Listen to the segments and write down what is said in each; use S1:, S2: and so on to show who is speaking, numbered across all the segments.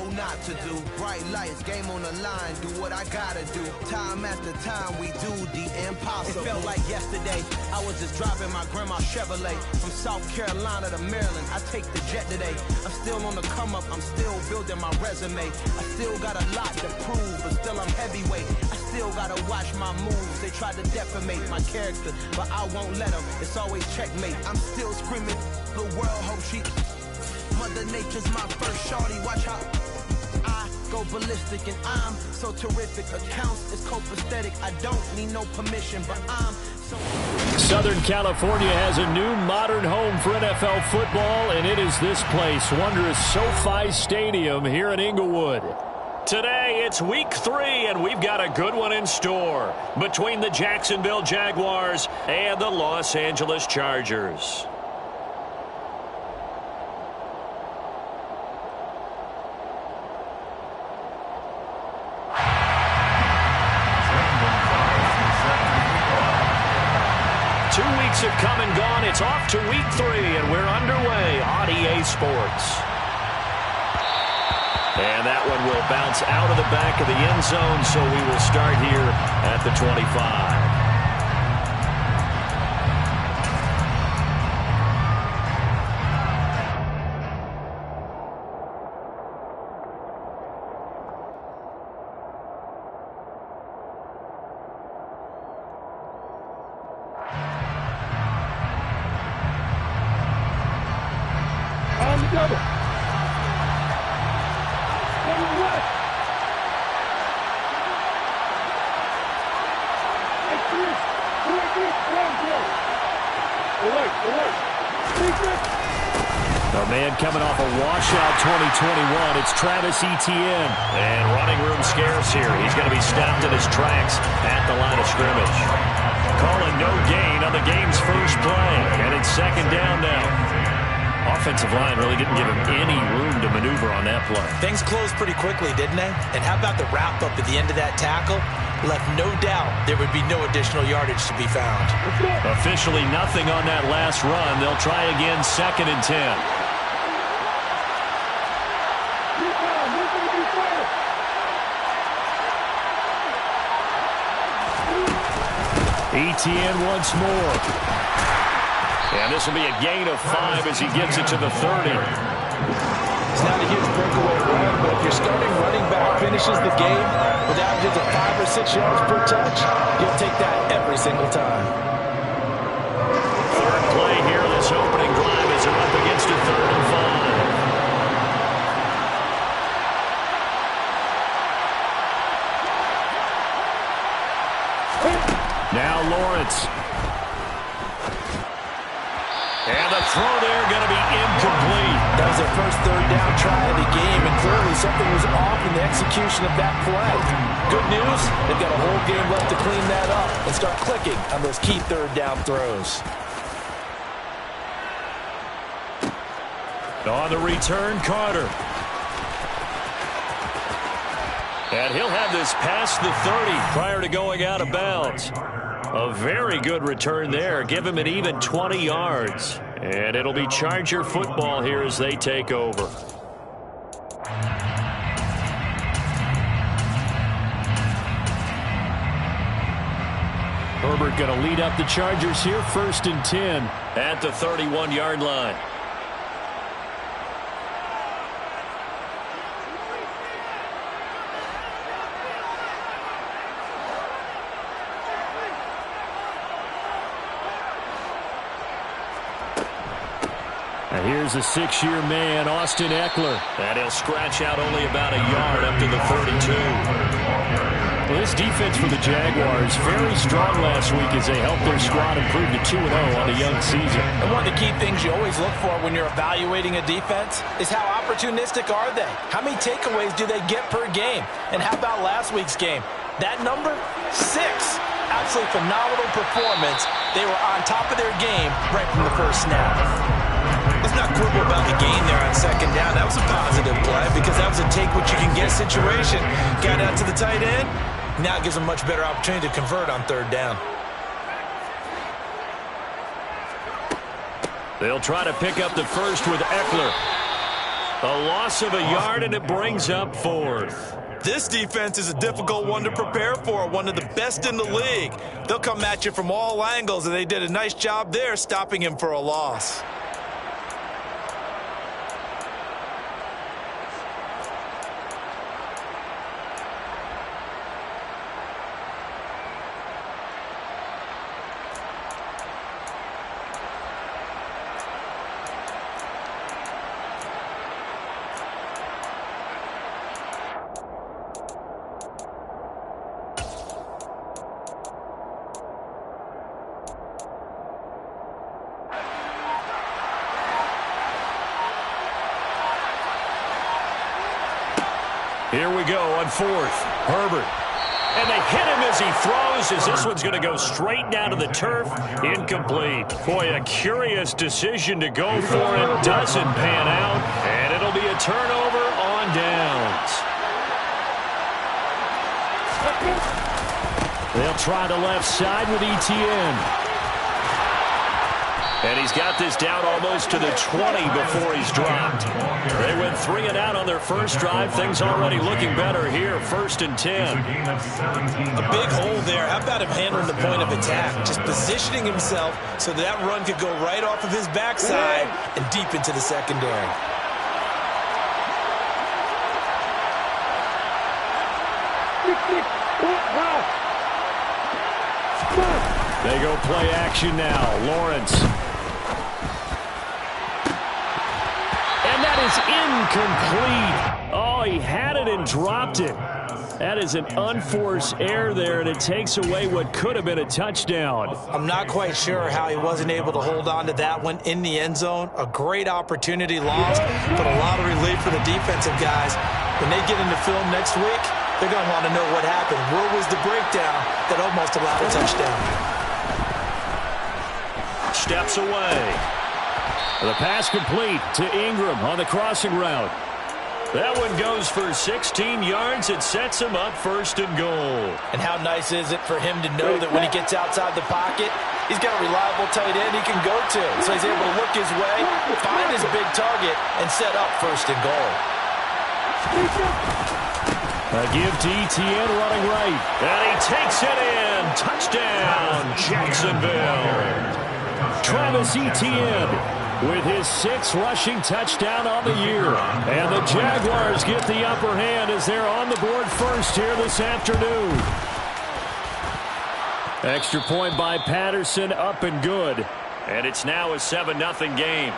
S1: know not to do. Bright lights, game on the line, do what I gotta do. Time after time, we do the impossible. It felt like yesterday, I was just driving my grandma's Chevrolet. From South Carolina to Maryland, I take the jet today. I'm still on the come up, I'm still building my resume. I still got a lot to prove, but still I'm heavyweight. I still gotta watch my moves. They try to defamate my character, but I won't let them. It's always checkmate. I'm still screaming, the world hope she... Mother Nature's my first shorty, watch how I go ballistic, and I'm so terrific. Accounts is copacetic, I don't need no permission, but I'm so...
S2: Southern California has a new modern home for NFL football, and it is this place, wondrous SoFi Stadium here in Inglewood. Today, it's week 3, and we've got a good one in store between the Jacksonville Jaguars and the Los Angeles Chargers. Have come and gone. It's off to week 3, and we're underway on EA Sports. And that one will bounce out of the back of the end zone, so we will start here at the 25.
S3: A man coming off a washout 2021, it's Travis Etienne.
S2: And running room scarce here. He's going to be stopped in his tracks at the line of scrimmage. Calling no gain on the game's first play, and it's second down now. Offensive line really didn't give him any room to maneuver on that play.
S4: Things closed pretty quickly, didn't they? And how about the wrap-up at the end of that tackle? Left no doubt there would be no additional yardage to be found.
S2: Officially nothing on that last run. They'll try again, 2nd and 10. Etienne once more. And this will be a gain of 5 as he gets it to the 30.
S4: It's not a huge breakaway run, but if your starting running back finishes the game with averages of 5 or 6 yards per touch, you'll take that every single time.
S2: Third play here, this opening drive as they're up against a 3rd and 5. Now Lawrence. And the throw there going to be incomplete.
S4: That was their first 3rd down try of the game, and clearly something was off in the execution of that play. Good news, they've got a whole game left to clean that up and start clicking on those key 3rd down throws.
S2: On the return, Carter. And he'll have this past the 30 prior to going out of bounds. A very good return there. Give him an even 20 yards. And it'll be Charger football here as they take over. Herbert going to lead up the Chargers here, 1st and 10 at the 31-yard line. And here's a 6-year man, Austin Eckler. And he'll scratch out only about a yard up to the 32. Well, this defense for the Jaguars, very strong last week as they helped their squad improve to 2-0 on the young season.
S4: And one of the key things you always look for when you're evaluating a defense is how opportunistic are they? How many takeaways do they get per game? And how about last week's game? That number, 6. Absolutely phenomenal performance. They were on top of their game right from the first snap. Let's not quibble about the gain there on 2nd down. That was a positive play because that was a take-what-you-can-get situation. Got out to the tight end. Now it gives them a much better opportunity to convert on 3rd down.
S2: They'll try to pick up the first with Eckler. A loss of a yard, and it brings up fourth.
S4: This defense is a difficult one to prepare for, one of the best in the league. They'll come at you from all angles, and they did a nice job there stopping him for a loss.
S2: Here we go on fourth. Herbert. And they hit him as he throws, as this one's going to go straight down to the turf. Incomplete. Boy, a curious decision to go for it. Doesn't pan out. And it'll be a turnover on downs. They'll try the left side with ETN. And he's got this down almost to the 20 before he's dropped. They went 3 and out on their first drive. Things already looking better here. 1st and 10.
S4: A big hole there. How about him handling the point of attack? Just positioning himself so that run could go right off of his backside and deep into the secondary.
S2: They go play action now. Lawrence. And that is incomplete. Oh, he had it and dropped it. That is an unforced error there, and it takes away what could have been a touchdown.
S4: I'm not quite sure how he wasn't able to hold on to that one in the end zone. A great opportunity lost, but a lot of relief for the defensive guys. When they get into film next week, they're going to want to know what happened. Where was the breakdown that almost allowed a touchdown?
S2: Steps away. The pass complete to Ingram on the crossing route. That one goes for 16 yards. It sets him up 1st and goal.
S4: And how nice is it for him to know that when he gets outside the pocket, he's got a reliable tight end he can go to. So he's able to look his way, find his big target, and set up 1st and goal.
S2: A give to ETN running right. And he takes it in. Touchdown, Jacksonville. Travis Etienne with his 6th rushing touchdown on the year. And the Jaguars get the upper hand as they're on the board first here this afternoon. Extra point by Patterson, up and good. And it's now a 7-0 game.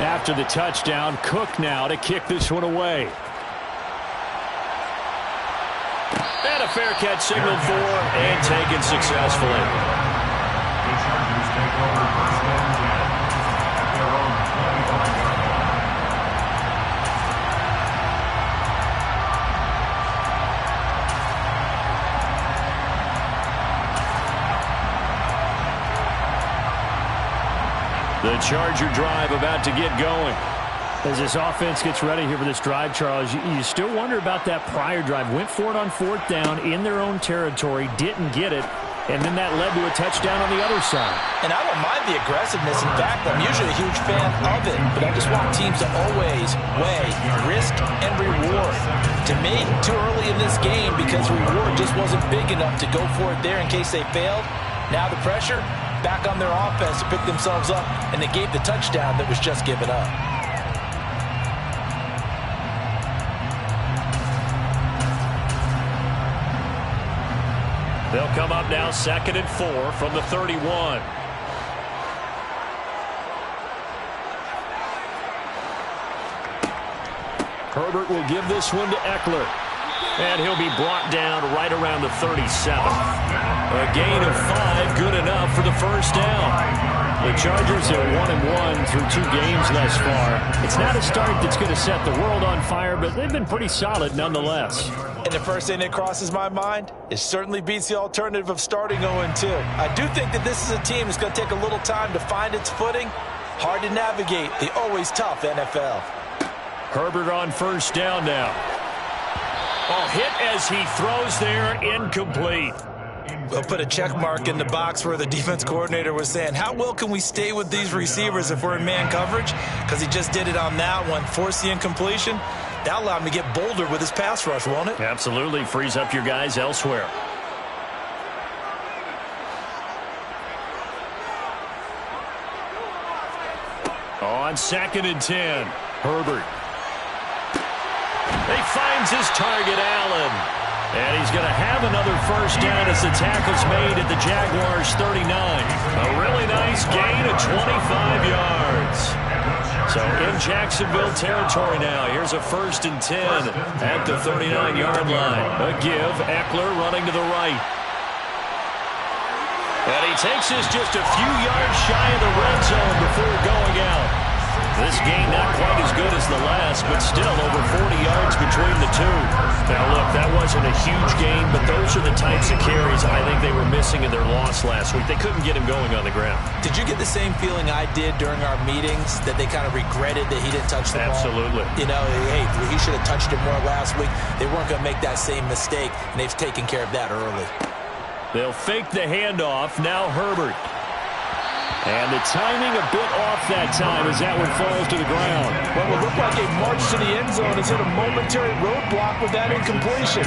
S2: After the touchdown, Cook now to kick this one away. And a fair catch signaled for and taken successfully. The Charger drive about to get going. As this offense gets ready here for this drive, Charles, you still wonder about that prior drive. Went for it on 4th down in their own territory, didn't get it, and then that led to a touchdown on the other side. And I don't mind the aggressiveness. In fact, I'm usually a huge fan of it, but I just want teams to always weigh risk and reward. To me, too early in this game because reward just wasn't big enough to go for it there in case they failed. Now the pressure back on their offense to pick themselves up, and they gave the touchdown that was just given up. They'll come up now 2nd and 4 from the 31. Herbert will give this one to Eckler. And he'll be brought down right around the 37. A gain of 5, good enough for the 1st down. The Chargers are 1-1 through 2 games thus far. It's not a start that's going to set the world on fire, but they've been pretty solid nonetheless. And the first thing that crosses my mind, it certainly beats the alternative of starting 0-2. I do think that this is a team that's going to take a little time to find its footing. Hard to navigate the always tough NFL. Herbert on 1st down now. Oh, hit as he throws there, incomplete.
S4: We'll put a check mark in the box where the defense coordinator was saying, how well can we stay with these receivers if we're in man coverage? Because he just did it on that one, forced the incompletion. That allowed him to get bolder with his pass rush, won't it?
S2: Absolutely. Frees up your guys elsewhere. On 2nd and 10, Herbert. He finds his target, Allen. And he's going to have another first down as the tackle's made at the Jaguars' 39. A really nice gain of 25 yards. So in Jacksonville territory now. Here's a 1st and 10 at the 39-yard line. A give, Eckler running to the right. And he takes this just a few yards shy of the red zone before going out. This game not quite as good as the last, but still over 40 yards between the two. Now, look, that wasn't a huge game, but those are the types of carries I think they were missing in their loss last week. They couldn't get him going on the ground.
S4: Did you get the same feeling I did during our meetings, that they kind of regretted that he didn't touch the ball?
S2: Absolutely.
S4: You know, hey, he should have touched it more last week. They weren't going to make that same mistake, and they've taken care of that early.
S2: They'll fake the handoff. Now Herbert. And the timing a bit off that time as that one falls to the ground.
S4: Well, it looked like a march to the end zone has hit a momentary roadblock with that incompletion.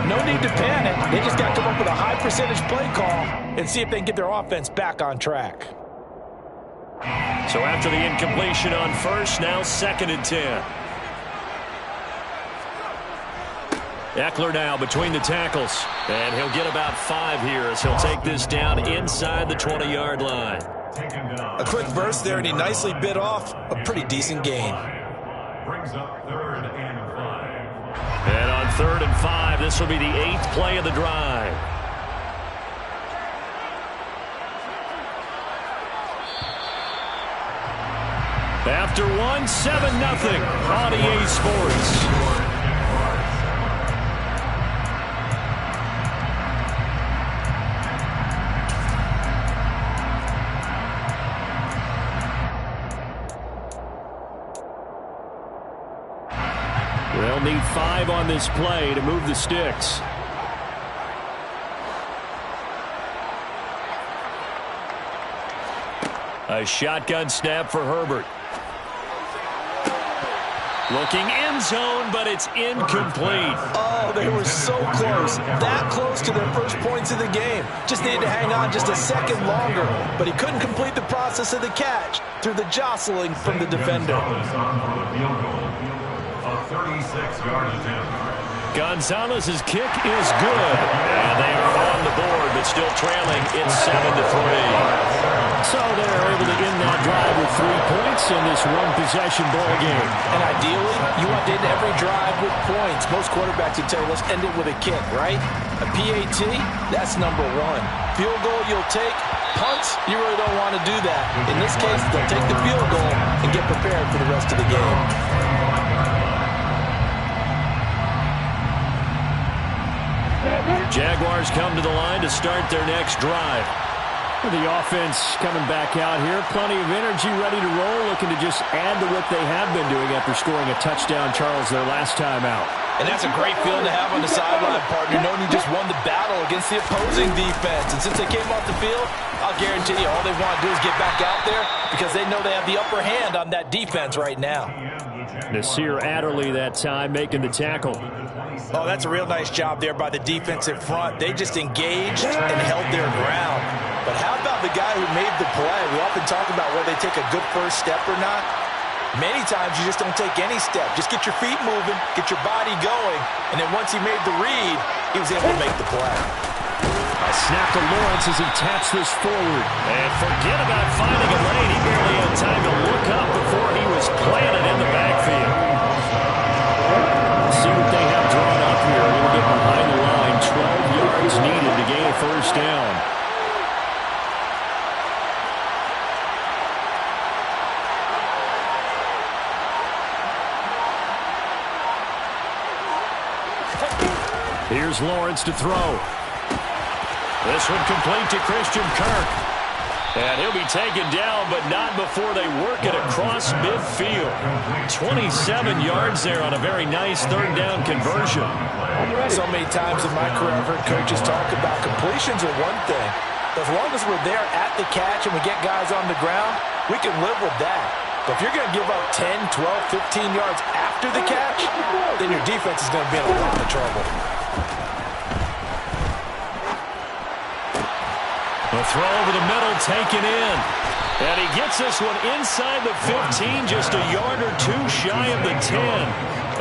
S4: No need to panic. They just got to come up with a high percentage play call and see if they can get their offense back on track.
S2: So after the incompletion on first, now 2nd and 10. Eckler now between the tackles. And he'll get about 5 here as he'll take this down inside the 20-yard line.
S4: A quick burst there, and he nicely bit off a pretty decent gain.
S3: Brings up 3rd and 5.
S2: And on 3rd and 5, this will be the 8th play of the drive. After one, 7-0 on EA Sports. They'll need 5 on this play to move the sticks. A shotgun snap for Herbert. Looking end zone, but it's incomplete.
S4: Oh, they were so close. That close to their first points of the game. Just needed to hang on just a second longer. But he couldn't complete the process of the catch through the jostling from the defender.
S2: Gonzalez's kick is good. And they are on the board, but still trailing. It's 7-3. So they're able to end that drive with 3 points in this one-possession ball game.
S4: And ideally, you want to end every drive with points. Most quarterbacks would tell you, let's end it with a kick, right? A PAT, that's number 1. Field goal, you'll take. Punts, you really don't want to do that. In this case, they'll take the field goal and get prepared for the rest of the game.
S2: Jaguars come to the line to start their next drive. The offense coming back out here. Plenty of energy, ready to roll, looking to just add to what they have been doing after scoring a touchdown, Charles, their last time out.
S4: And that's a great feeling to have on the sideline, partner, knowing you just won the battle against the opposing defense. And since they came off the field, I'll guarantee you all they want to do is get back out there because they know they have the upper hand on that defense right now.
S2: Nasir Adderley that time making the tackle.
S4: Oh, that's a real nice job there by the defensive front. They just engaged and held their ground. But how about the guy who made the play? We often talk about whether they take a good first step or not. Many times you just don't take any step. Just get your feet moving, get your body going, and then once he made the read, he was able to make the play.
S2: A snap to Lawrence as he taps this forward. And forget about finding a lane. He barely had time to look up before he was planted in the backfield. Let's see what they have drawn up here. They're going to get behind the line. 12 yards needed to gain a first down. Here's Lawrence to throw. This one complete to Christian Kirk. And he'll be taken down, but not before they work it across midfield. 27 yards there on a very nice third down conversion.
S4: So many times in my career I've heard coaches talk about completions are one thing. As long as we're there at the catch and we get guys on the ground, we can live with that. But if you're going to give up 10, 12, 15 yards after the catch, then your defense is going to be in a lot of trouble.
S2: The throw over the middle taken in. And he gets this one inside the 15, just a yard or two shy of the 10.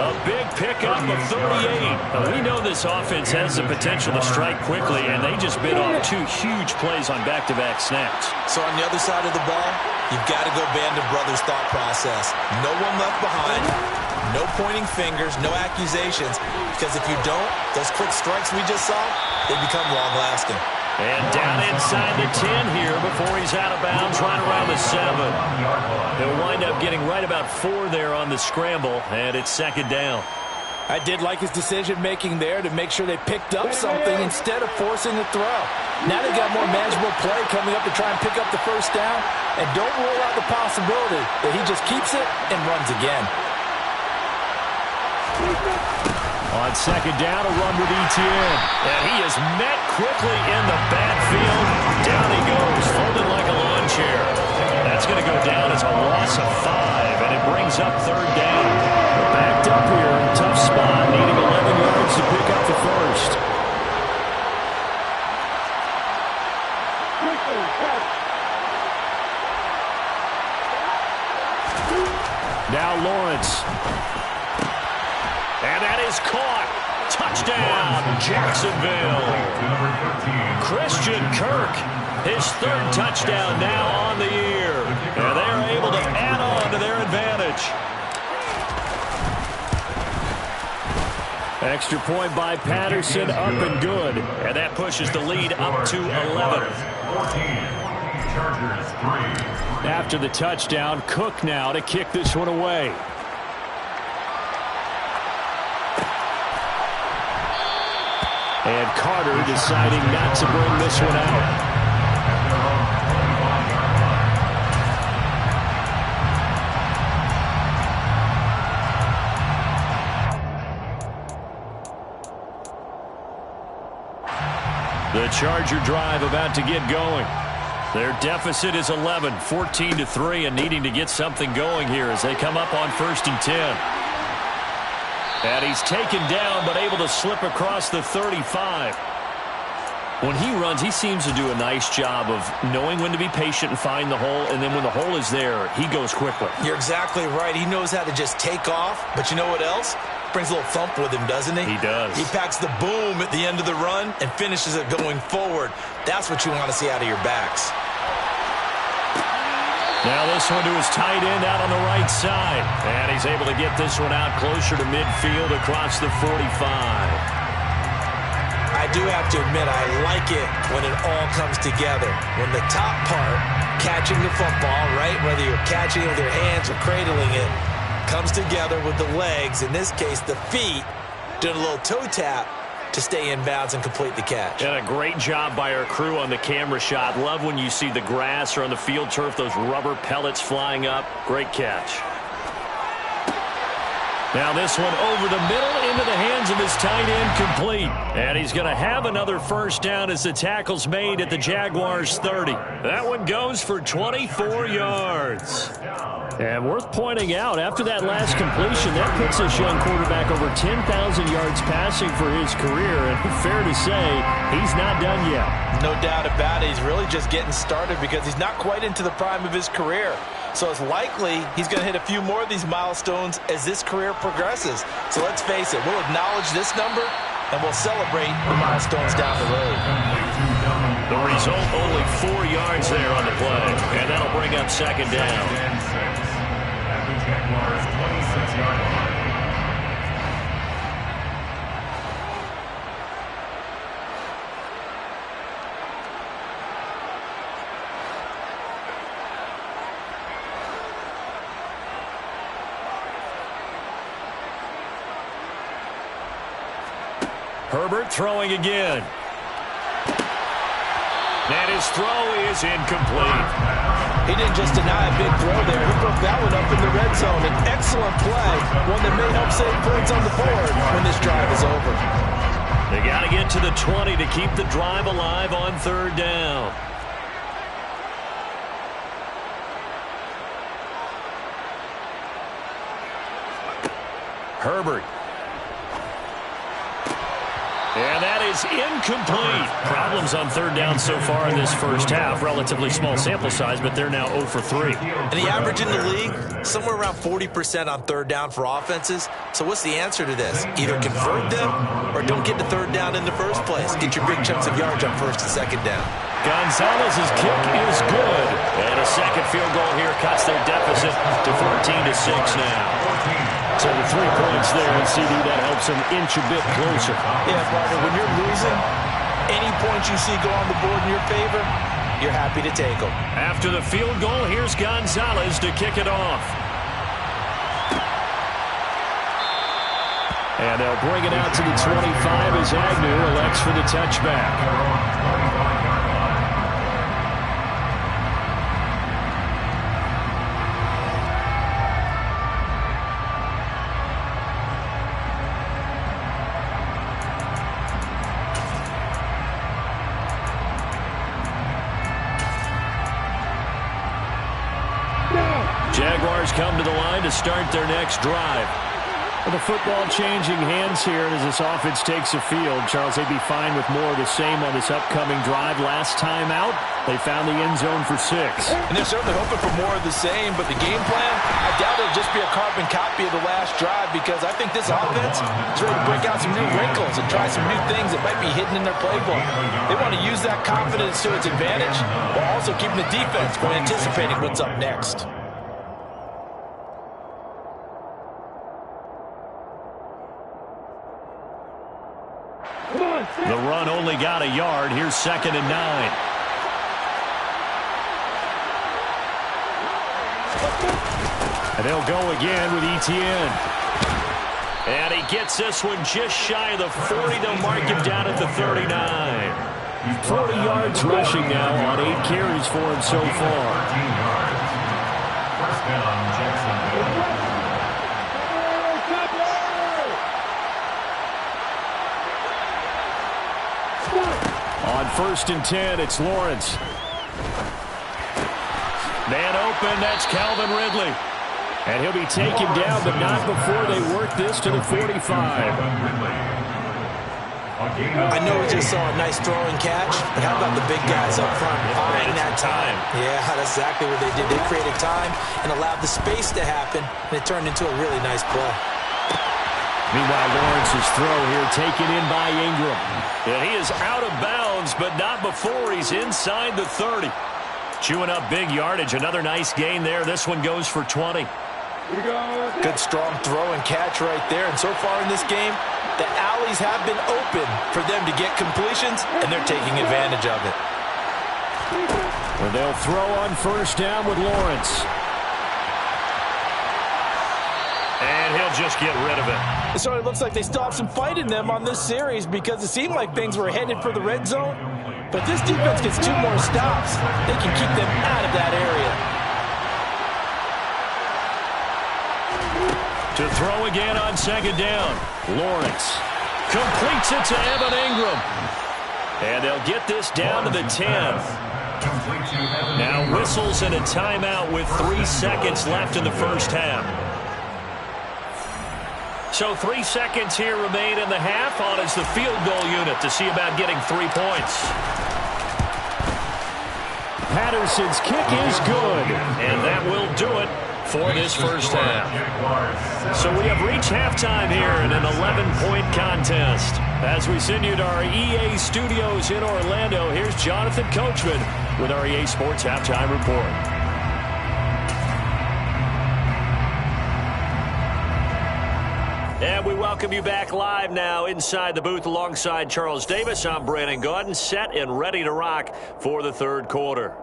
S2: A big pickup of 38. Now, we know this offense has the potential to strike quickly, and they just bit off two huge plays on back-to-back snaps.
S5: So on the other side of the ball, you've got to go Band of Brothers thought process. No one left behind. No pointing fingers, no accusations. Because if you don't, those quick strikes we just saw, they become long-lasting.
S2: And down inside the 10 here before he's out of bounds, right around the 7. He'll wind up getting right about 4 there on the scramble, and it's second down.
S4: I did like his decision-making there to make sure they picked up something instead of forcing the throw. Now they got more manageable play coming up to try and pick up the first down, and don't rule out the possibility that he just keeps it and runs again.
S2: On second down, a run with Etienne. And he is met quickly in the backfield. Down he goes, folded like a lawn chair. That's going to go down as a loss of 5, and it brings up third down. Backed up here, tough spot, needing 11 yards to pick up the first. Now Lawrence. And that is caught. Touchdown, Jacksonville. Christian Kirk, his third touchdown now on the year. And they're able to add on to their advantage. Extra point by Patterson, up and good. And that pushes the lead up to 11. After the touchdown, Cook now to kick this one away. And Carter deciding not to bring this one out. The Charger drive about to get going. Their deficit is 11, 14-3, and needing to get something going here as they come up on 1st and 10. And he's taken down, but able to slip across the 35. When he runs, he seems to do a nice job of knowing when to be patient and find the hole, and then when the hole is there, he goes quickly.
S5: You're exactly right. He knows how to just take off, but you know what else? Brings a little thump with him, doesn't he?
S2: He does.
S5: He packs the boom at the end of the run and finishes it going forward. That's what you want to see out of your backs.
S2: Now this one to his tight end out on the right side. And he's able to get this one out closer to midfield across the 45.
S5: I do have to admit, I like it when it all comes together. When the top part, catching the football, right, whether you're catching it with your hands or cradling it, comes together with the legs, in this case the feet, doing a little toe tap to stay in bounds and complete the catch.
S2: And a great job by our crew on the camera shot. Love when you see the grass or on the field turf, those rubber pellets flying up. Great catch. Now this one over the middle into the hands of his tight end, complete. And he's going to have another first down as the tackle's made at the Jaguars 30. That one goes for 24 yards. And worth pointing out, after that last completion, that puts this young quarterback over 10,000 yards passing for his career. And fair to say, he's not done yet.
S4: No doubt about it. He's really just getting started because he's not quite into the prime of his career. So it's likely he's going to hit a few more of these milestones as this career progresses. So let's face it, we'll acknowledge this number and we'll celebrate the milestones down the road.
S2: The result, only 4 yards there on the play. And that'll bring up second down.
S6: Jaguars 26-yard line.
S2: Herbert throwing again. And his throw is incomplete.
S4: He didn't just deny a big throw there. He broke that one up in the red zone. An excellent play, one that may help save points on the board when this drive is over.
S2: They got to get to the 20 to keep the drive alive on third down. Herbert. And that is incomplete. Problems on third down so far in this first half. Relatively small sample size, but they're now 0 for 3.
S5: And the average in the league, somewhere around 40% on third down for offenses. So what's the answer to this? Either convert them or don't get to third down in the first place. Get your big chunks of yards on first and second down.
S2: Gonzalez's kick is good. And a second field goal here cuts their deficit to 14-6 now. So the 3 points there, and CD, that helps them inch a bit closer.
S4: Yeah, partner, when you're losing, any points you see go on the board in your favor, you're happy to take them.
S2: After the field goal, here's Gonzalez to kick it off. And they'll bring it out to the 25 as Agnew elects for the touchback. Jaguars come to the line to start their next drive. Well, the football changing hands here as this offense takes the field. Charles, they'd be fine with more of the same on this upcoming drive. Last time out, they found the end zone for 6.
S4: And they're certainly hoping for more of the same, but the game plan, I doubt it'll just be a carbon copy of the last drive, because I think this offense is ready to break out some new wrinkles and try some new things that might be hidden in their playbook. They want to use that confidence to its advantage while also keeping the defense from anticipating what's up next.
S2: The run only got a yard. Here's 2nd and 9. And they'll go again with Etienne. And he gets this one just shy of the 40. They'll mark him down at the 39. 40 yards rushing now on 8 carries for him so far. On 1st and 10, it's Lawrence. Man open, that's Calvin Ridley. And he'll be taken down, but not before they work this to the 45.
S5: I know we just saw a nice throwing catch, but how about the big guys up front buying that time? Yeah, that's exactly what they did. They created time and allowed the space to happen, and it turned into a really nice play.
S2: Meanwhile, Lawrence's throw here taken in by Ingram. And he is out of bounds, but not before he's inside the 30. Chewing up big yardage. Another nice gain there. This one goes for 20.
S4: Good strong throw and catch right there. And so far in this game, the alleys have been open for them to get completions, and they're taking advantage of it.
S2: Well, they'll throw on 1st down with Lawrence. And he'll just get rid of it.
S4: So it looks like they still have some fight in them on this series, because it seemed like things were headed for the red zone. But this defense gets 2 more stops. They can keep them out of that area.
S2: To throw again on 2nd down. Lawrence completes it to Evan Ingram. And they'll get this down to the 10. Now whistles and a timeout with 3 seconds left in the first half. So 3 seconds here remain in the half. On is the field goal unit to see about getting 3 points. Patterson's kick is good. And that will do it for this first half. So we have reached halftime here in an 11-point contest. As we send you to our EA studios in Orlando, here's Jonathan Coachman with our EA Sports Halftime Report. And we welcome you back live now inside the booth alongside Charles Davis. I'm Brandon Gaudin, set and ready to rock for the third quarter.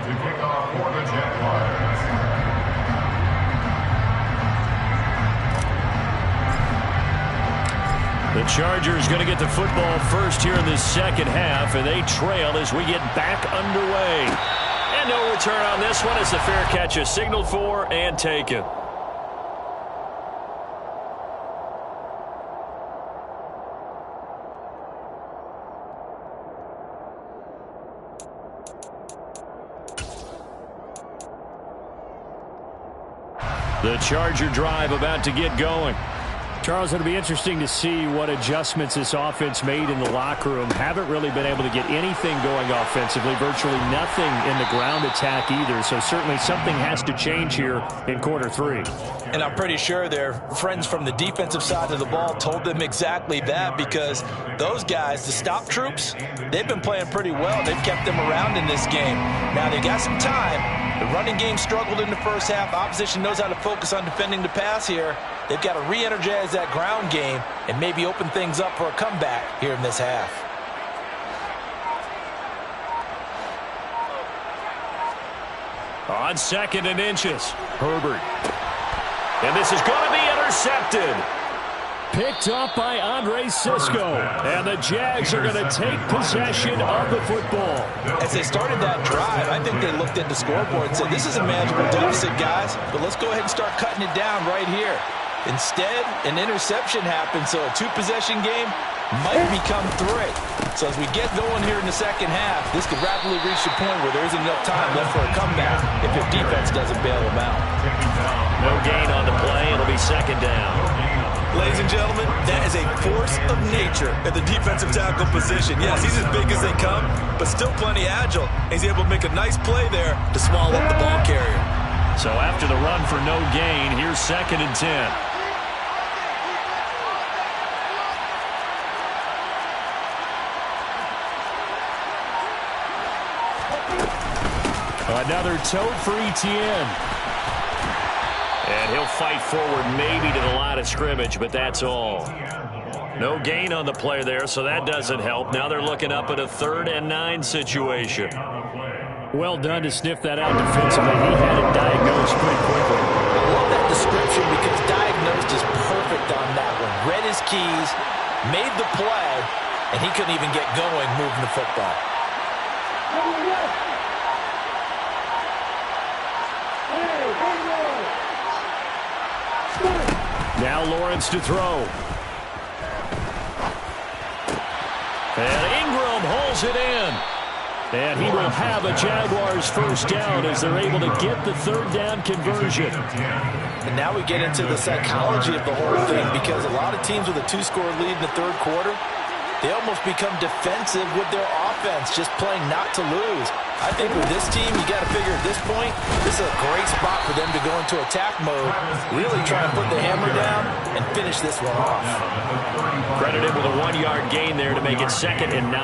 S6: To kick off for the Jaguars.
S2: The The Chargers going to get the football first here in the second half, and they trail as we get back underway. And no return on this one as the fair catch is signaled for and taken. The Charger drive about to get going.
S3: Charles, it'll be interesting to see what adjustments this offense made in the locker room. Haven't really been able to get anything going offensively, virtually nothing in the ground attack either. So certainly something has to change here in quarter three.
S4: And I'm pretty sure their friends from the defensive side of the ball told them exactly that, because those guys, the stop troops, they've been playing pretty well. They've kept them around in this game. Now they got some time. The running game struggled in the first half. Opposition knows how to focus on defending the pass here. They've got to re-energize that ground game and maybe open things up for a comeback here in this half.
S2: On 2nd and inches, Herbert. And this is going to be intercepted.
S3: Picked up by Andre Sisco. And the Jags are going to take possession of the football.
S4: As they started that drive, I think they looked at the scoreboard and said, this is a manageable deficit, guys, but let's go ahead and start cutting it down right here. Instead, an interception happened, so a two-possession game might become 3. So as we get going here in the second half, this could rapidly reach the point where there isn't enough time left for a comeback if your defense doesn't bail them out.
S2: No gain on the play. It'll be 2nd down.
S5: Ladies and gentlemen, that is a force of nature at the defensive tackle position. Yes, he's as big as they come, but still plenty agile. He's able to make a nice play there to swallow up the ball carrier.
S2: So after the run for no gain, here's 2nd and 10.
S3: Another tote for Etienne.
S2: And he'll fight forward maybe to the line of scrimmage, but that's all. No gain on the play there, so that doesn't help. Now they're looking up at a 3rd and 9 situation.
S3: Well done to sniff that out defensively. He had it diagnosed pretty quickly.
S4: I love that description because diagnosed is perfect on that one. Read his keys, made the play, and he couldn't even get going moving the football.
S3: Now Lawrence to throw.
S2: And Ingram holds it in.
S3: And he will have a Jaguars first down as they're able to get the 3rd down conversion.
S4: And now we get into the psychology of the whole thing, because a lot of teams with a 2-score lead in the 3rd quarter, they almost become defensive with their offense, just playing not to lose. I think with this team, you got to figure at this point, this is a great spot for them to go into attack mode, really try and put the hammer down and finish this one off.
S2: Credited with a 1-yard gain there to make it 2nd and 9.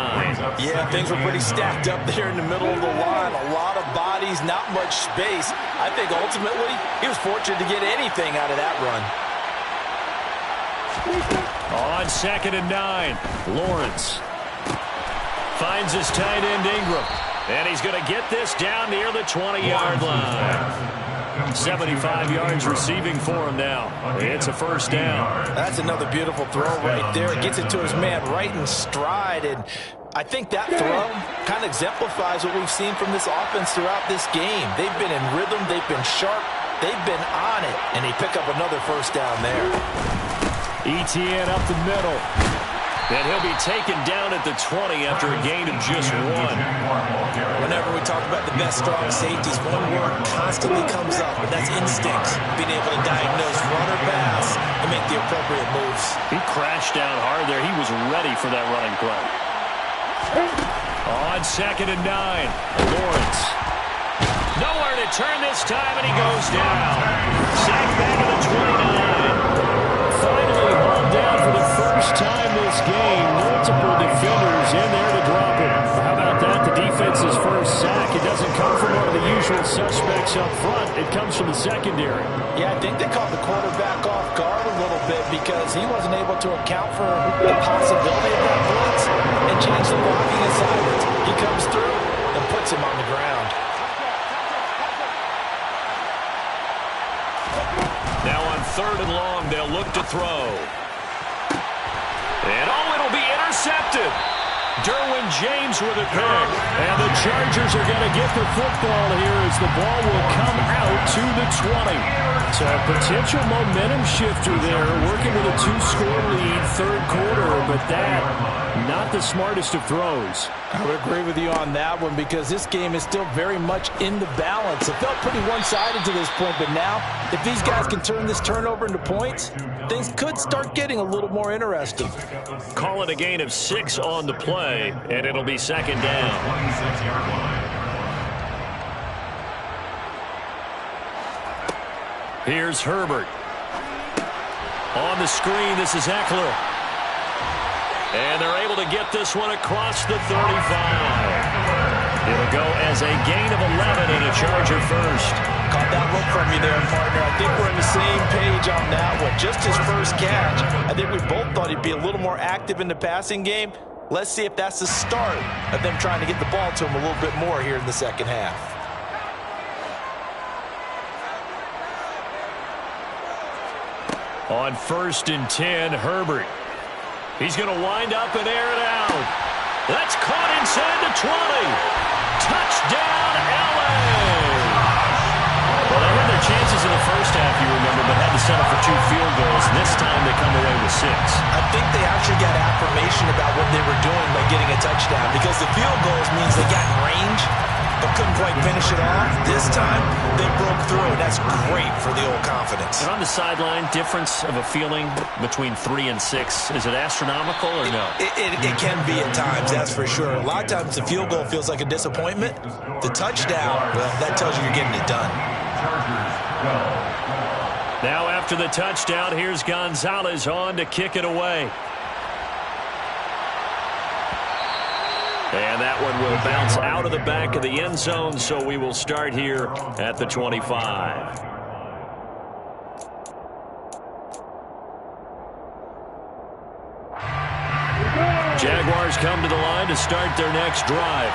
S4: Yeah, things were pretty stacked up there in the middle of the line. A lot of bodies, not much space. I think ultimately, he was fortunate to get anything out of that run.
S2: On 2nd and 9, Lawrence finds his tight end Ingram. And he's going to get this down near the 20-yard line. 75 yards receiving for him now. It's a first down.
S4: That's another beautiful throw right there. Gets it to his man right in stride. And I think that throw kind of exemplifies what we've seen from this offense throughout this game. They've been in rhythm. They've been sharp. They've been on it. And they pick up another first down there.
S3: Etienne up the middle.
S2: And he'll be taken down at the 20 after a gain of just 1.
S4: Whenever we talk about the best strong safeties, one word constantly comes up, and that's instincts. Being able to diagnose run or pass and make the appropriate moves.
S2: He crashed down hard there. He was ready for that running play. On 2nd and 9, Lawrence. Nowhere to turn this time, and he goes down. Sacked back at the 29. Finally hauled down for the first time this game. Multiple defenders in there to drop it. How about that? The defense's first sack. It doesn't come from one of the usual suspects up front. It comes from the secondary.
S4: Yeah, I think they caught the quarterback off guard a little bit because he wasn't able to account for the possibility of that blitz and change the blocking assignments. He comes through and puts him on the ground.
S2: Now on 3rd and long, they'll look to throw. And it'll be intercepted. Derwin James with a pick. And the Chargers are going to get the football here as the ball will come out to the 20. So a potential momentum shifter there, working with a 2-score lead, third quarter, but that, not the smartest of throws.
S4: I would agree with you on that one because this game is still very much in the balance. It felt pretty one-sided to this point, but now if these guys can turn this turnover into points, things could start getting a little more interesting.
S2: Call it a gain of 6 on the play, and it'll be second down. Here's Herbert. On the screen, this is Eckler. And they're able to get this one across the 35. It'll go as a gain of 11 and a Charger first.
S4: Caught that look from you there, partner. I think we're on the same page on that one. Just his first catch. I think we both thought he'd be a little more active in the passing game. Let's see if that's the start of them trying to get the ball to him a little bit more here in the second half.
S2: On 1st and 10, Herbert. He's going to wind up and air it out. That's caught inside the 20. Touchdown, LA! Well, they had their chances in the first half, you remember, but had to settle for 2 field goals. This time they come away with 6.
S4: I think they actually got affirmation about what they were doing by getting a touchdown because the field goals means they got in range but couldn't quite finish it off. This time, they broke through, and that's great for the old confidence.
S2: And on the sideline, difference of a feeling between 3 and 6, is it astronomical or no?
S4: It can be at times, that's for sure. A lot of times the field goal feels like a disappointment. The touchdown, well, that tells you you're getting it done.
S2: Now after the touchdown, here's Gonzalez on to kick it away. And that one will bounce out of the back of the end zone, so we will start here at the 25. Jaguars come to the line to start their next drive.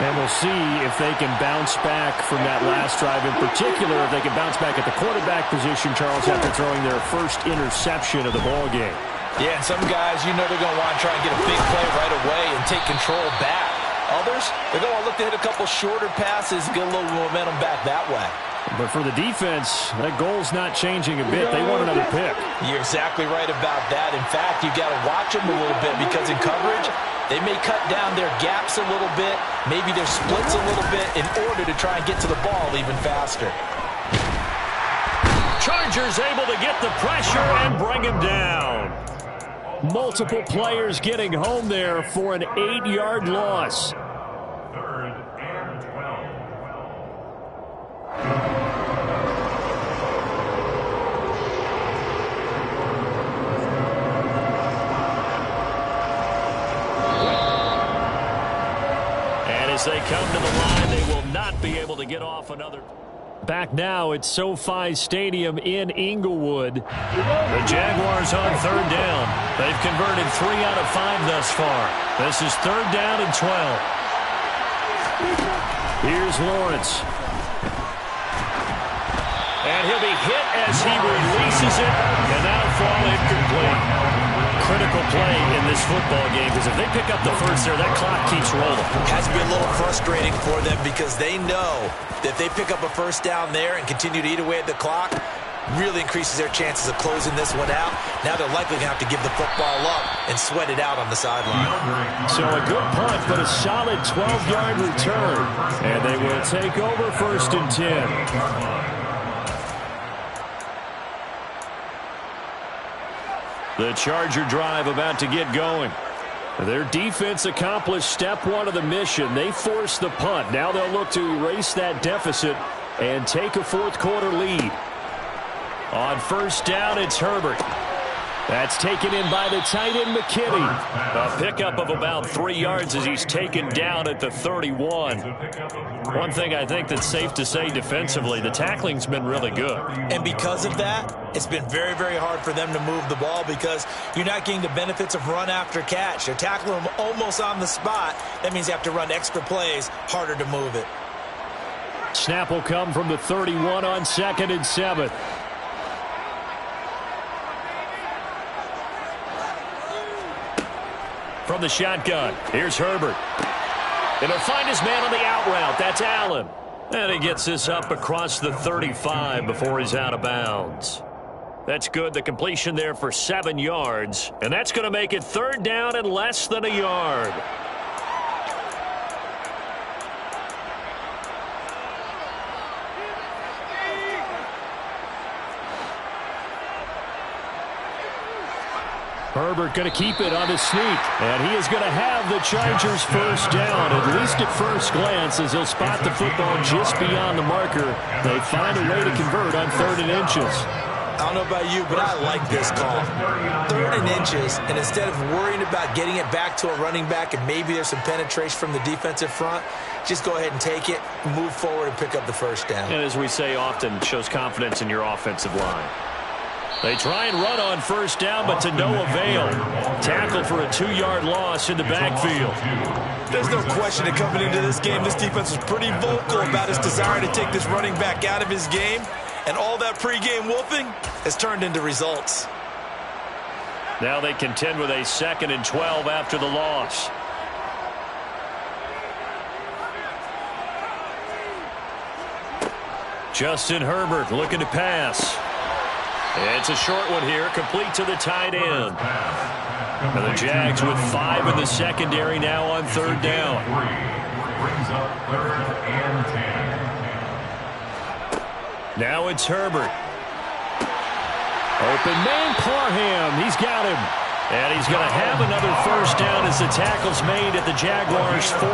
S3: And we'll see if they can bounce back from that last drive. In particular, if they can bounce back at the quarterback position, Charles, after throwing their first interception of the ballgame.
S4: Yeah, and some guys, you know they're going to want to try and get a big play right away and take control back. Others, they're going to look to hit a couple shorter passes and get a little momentum back that way.
S3: But for the defense, that goal's not changing a bit. They want another pick.
S4: You're exactly right about that. In fact, you've got to watch them a little bit because in coverage, they may cut down their gaps a little bit, maybe their splits a little bit in order to try and get to the ball even faster.
S2: Chargers able to get the pressure and bring him down.
S3: Multiple players getting home there for an 8-yard loss.
S6: Third and 12.
S2: And as they come to the line, they will not be able to get off another.
S3: Back now at SoFi Stadium in Inglewood.
S2: The Jaguars on 3rd down. They've converted 3 out of 5 thus far. This is 3rd down and 12.
S3: Here's Lawrence.
S2: And he'll be hit as he releases it, and that'll fall incomplete. Critical play in this football game, because if they pick up the first there, that clock keeps rolling.
S4: Has to be a little frustrating for them because they know that if they pick up a first down there and continue to eat away at the clock, really increases their chances of closing this one out. Now they're likely going to have to give the football up and sweat it out on the sideline.
S3: So a good punt, but a solid 12-yard return. And they will take over 1st and 10.
S2: The Charger drive about to get going.
S3: Their defense accomplished step 1 of the mission. They forced the punt. Now they'll look to erase that deficit and take a 4th quarter lead.
S2: On 1st down, it's Herbert.
S3: That's taken in by the tight end, McKinney.
S2: A pickup of about 3 yards as he's taken down at the 31. One thing I think that's safe to say defensively, the tackling's been really good.
S4: And because of that, it's been very, very hard for them to move the ball because you're not getting the benefits of run after catch. They're tackling them almost on the spot. That means you have to run extra plays, harder to move it.
S3: Snap will come from the 31 on 2nd and 7.
S2: From the shotgun, here's Herbert. And he'll find his man on the out route. That's Allen. And he gets this up across the 35 before he's out of bounds. That's good. The completion there for 7 yards. And that's going to make it 3rd down and less than a yard.
S3: Herbert going to keep it on his sneak. And he is going to have the Chargers first down, at least at first glance, as he'll spot the football just beyond the marker. They find a way to convert on 3rd and inches.
S5: I don't know about you, but I like this call. 3rd and inches, and instead of worrying about getting it back to a running back and maybe there's some penetration from the defensive front, just go ahead and take it, move forward, and pick up the first down.
S2: And as we say often, shows confidence in your offensive line. They try and run on first down, but to no avail. Tackle for a 2-yard loss in the backfield.
S5: There's no question that coming into this game, this defense was pretty vocal about its desire to take this running back out of his game. And all that pregame wolfing has turned into results.
S2: Now they contend with a 2nd and 12 after the loss. Justin Herbert looking to pass. It's a short one here, complete to the tight end. And the Jags with 5 in the secondary now on 3rd down.
S6: Brings up 3rd and 10.
S2: Now it's Herbert. Open man, Parham. He's got him. And he's going to have another first down as the tackle's made at the Jaguars 40.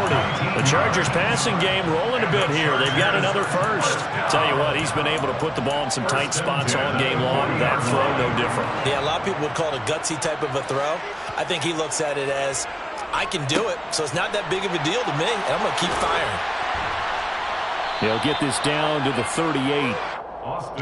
S2: The Chargers passing game rolling a bit here. They've got another first. Tell you what, he's been able to put the ball in some tight spots all game long. That throw, no different.
S5: Yeah, a lot of people would call it a gutsy type of a throw. I think he looks at it as, I can do it, so it's not that big of a deal to me, and I'm going to keep firing.
S3: They'll get this down to the 38.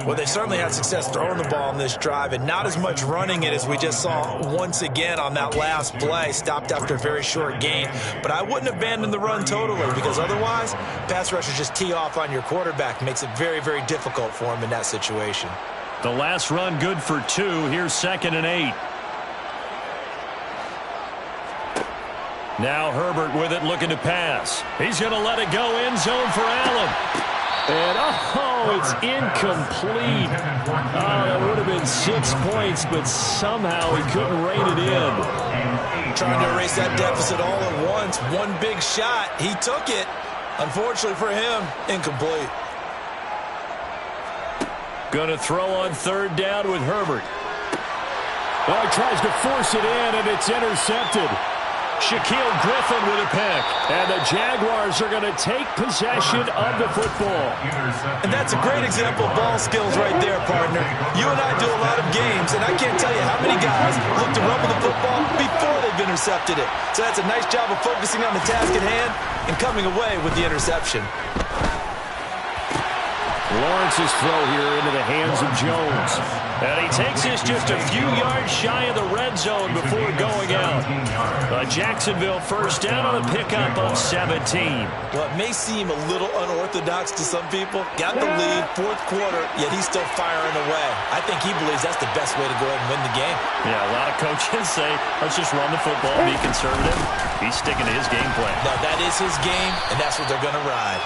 S5: Well, they certainly had success throwing the ball on this drive and not as much running it as we just saw once again on that last play. Stopped after a very short gain. But I wouldn't abandon the run totally because otherwise, pass rushers just tee off on your quarterback. Makes it very, very difficult for him in that situation.
S2: The last run good for 2. Here's 2nd and 8. Now Herbert with it looking to pass. He's going to let it go end zone for Allen. And, it's incomplete. That would have been 6 points, but somehow he couldn't rein it in.
S5: Trying to erase that deficit all at once. One big shot. He took it. Unfortunately for him, incomplete.
S2: Going to throw on 3rd down with Herbert.
S3: He tries to force it in, and it's intercepted.
S2: Shaquille Griffin with a pick. And the Jaguars are going to take possession of the football.
S5: And that's a great example of ball skills right there, partner. You and I do a lot of games, and I can't tell you how many guys look to run with the football before they've intercepted it. So that's a nice job of focusing on the task at hand and coming away with the interception.
S2: Lawrence's throw here into the hands of Jones. And he takes this just a few yards shy of the red zone before going out. Jacksonville first down on a pickup of 17.
S5: Well, it may seem a little unorthodox to some people. Got the lead, 4th quarter, yet he's still firing away. I think he believes that's the best way to go ahead and win the game.
S2: Yeah, a lot of coaches say, let's just run the football, be conservative. He's sticking to his game plan.
S5: No, that is his game, and that's what they're going to ride.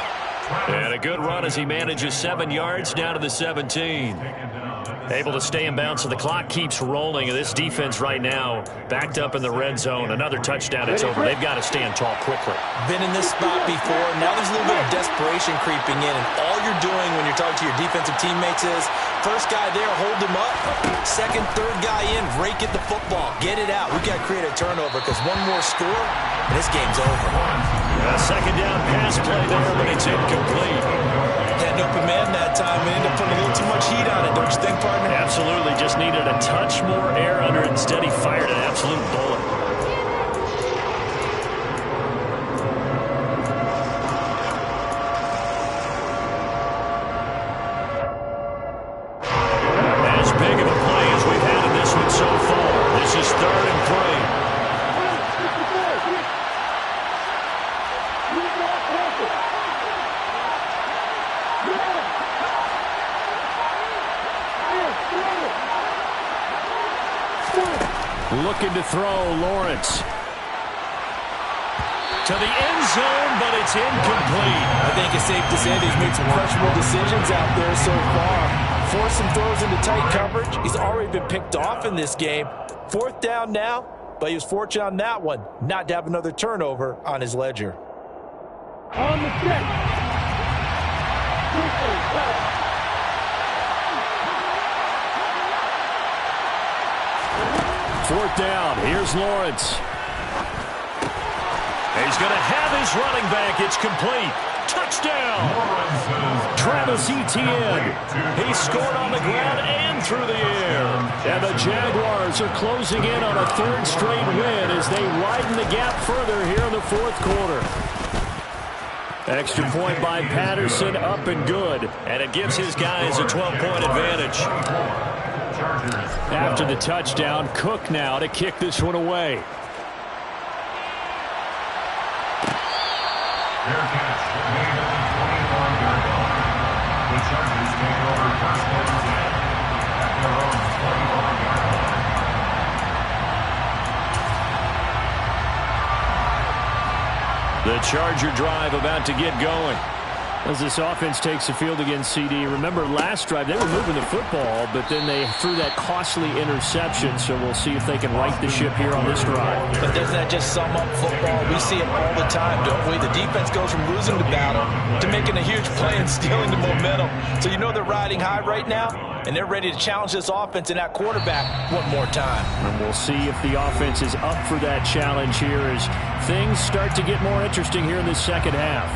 S2: And a good run as he manages 7 yards down to the 17. Able to stay in bounds, so the clock keeps rolling. And this defense right now backed up in the red zone. Another touchdown, it's over. They've got to stand tall quickly.
S5: Been in this spot before. Now there's a little bit of desperation creeping in. And all you're doing when you're talking to your defensive teammates is, first guy there, hold him up. Second, third guy in, rake at the football. Get it out. We've got to create a turnover because one more score, and this game's over.
S2: A 2nd down pass play there, but it's incomplete.
S5: Had an open man that time and ended up putting a little too much heat on it, don't you think, partner?
S2: Absolutely. Just needed a touch more air under it. Instead, he fired an absolute bullet. As big of a play as we've had in this one so far. This is 3rd and 3.
S3: Looking to throw, Lawrence.
S2: to the end zone, but it's incomplete.
S4: I think it's safe to say that he's made some questionable decisions out there so far. Forced some throws into tight coverage. He's already been picked off in this game. 4th down now, but he was fortunate on that one not to have another turnover on his ledger.
S7: On the set.
S2: 4th down. Here's Lawrence. He's going to have his running back. It's complete. Touchdown. Travis Etienne. He scored on the ground and through the air. And the Jaguars are closing in on a 3rd straight win as they widen the gap further here in the 4th quarter. Extra point by Patterson, up and good. And it gives his guys a 12-point advantage. After the touchdown, Cook now to kick this one away.
S6: Their catch made at the 21-yard line. The Chargers take over 1st and 10 at their own 21-yard line.
S2: The Charger drive about to get going.
S3: As this offense takes the field against CD, remember last drive they were moving the football, but then they threw that costly interception, so we'll see if they can right the ship here on this drive.
S4: But doesn't that just sum up football? We see it all the time, don't we? The defense goes from losing the battle to making a huge play and stealing the momentum. So you know they're riding high right now, and they're ready to challenge this offense and that quarterback one more time.
S3: And we'll see if the offense is up for that challenge here as things start to get more interesting here in the second half.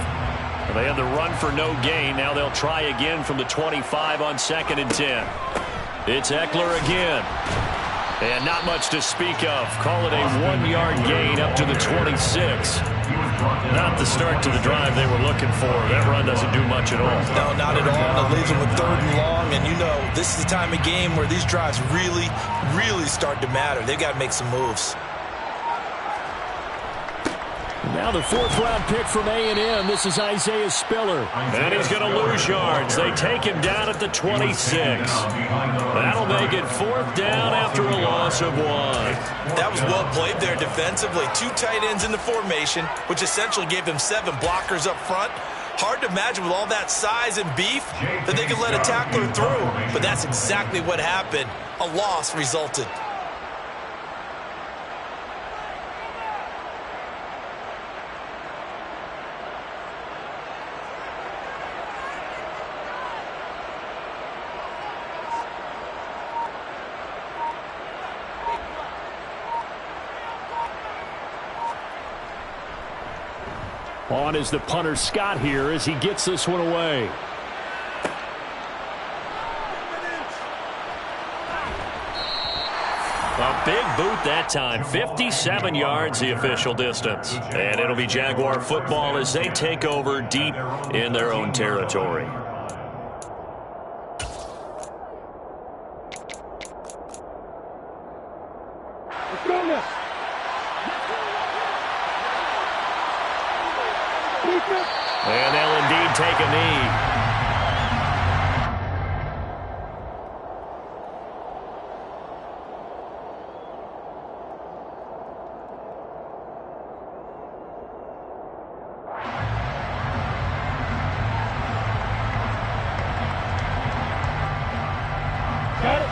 S2: They had the run for no gain. Now they'll try again from the 25 on 2nd and 10. It's Eckler again. And not much to speak of. Call it a 1-yard gain up to the 26. Not the start to the drive they were looking for. That run doesn't do much at all.
S4: No, not at all. And it leaves them with 3rd and long. And you know, this is the time of game where these drives really, really start to matter. They've got to make some moves.
S2: Now the 4th-round pick from A&M. This is Isaiah Spiller. And he's going to lose yards. They take him down at the 26. That'll make it 4th down after a loss of 1.
S4: That was well played there defensively. 2 tight ends in the formation, which essentially gave them 7 blockers up front. Hard to imagine with all that size and beef that they could let a tackler through. But that's exactly what happened. A loss resulted.
S2: On is the punter Scott here as he gets this one away. A big boot that time. 57 yards the official distance. And it'll be Jaguar football as they take over deep in their own territory. And they'll indeed take a knee.
S7: Got it.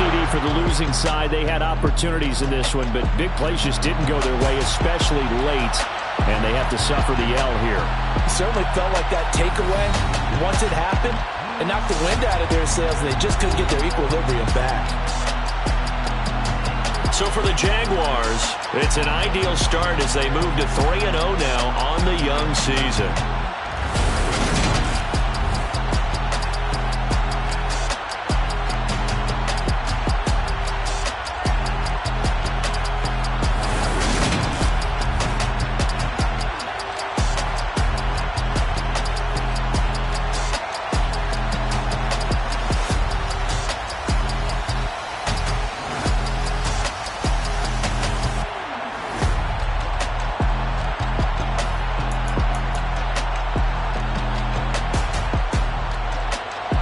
S3: CD for the losing side. They had opportunities in this one, but big plays just didn't go their way, especially late, and they have to suffer the L here.
S4: It certainly felt like that takeaway, once it happened, it knocked the wind out of their sails, and they just couldn't get their equilibrium back.
S2: So for the Jaguars, it's an ideal start as they move to 3-0 now on the young season.